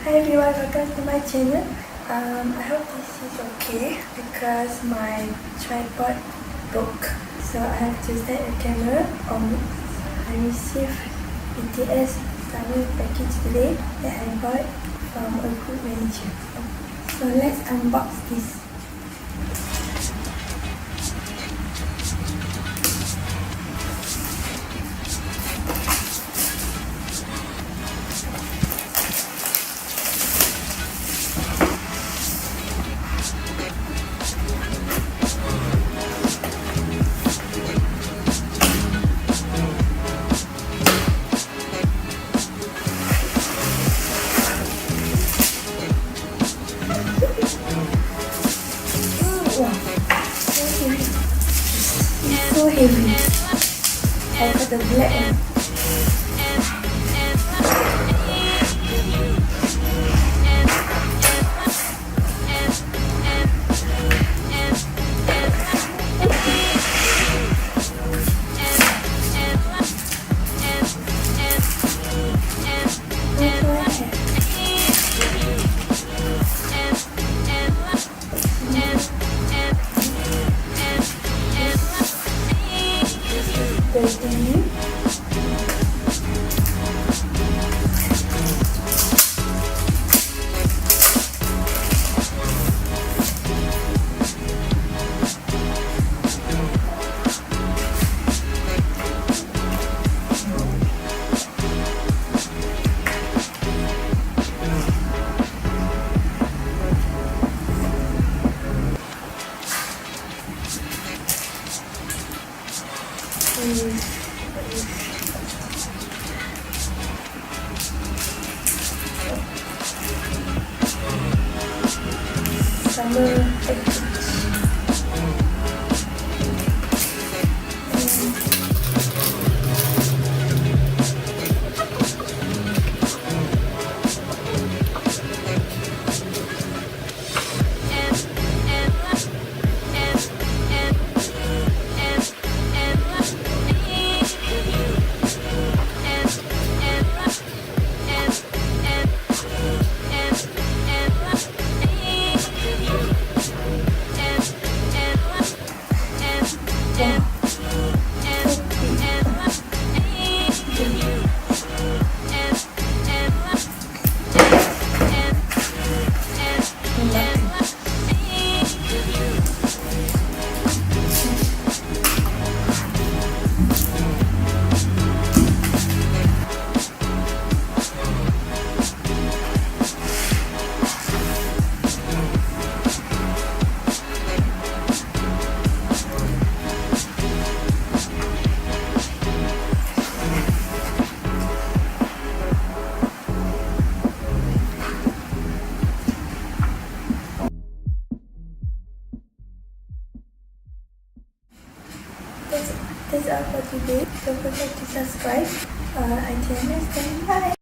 Hi everyone, welcome to my channel. I hope this is okay because my tripod broke, so I have to set the camera on. I received BTS travel package today that I bought from a group manager. So let's unbox this. So heavy. I got the black one. Summer package. That's all for today. Don't forget to subscribe. Until next time, bye.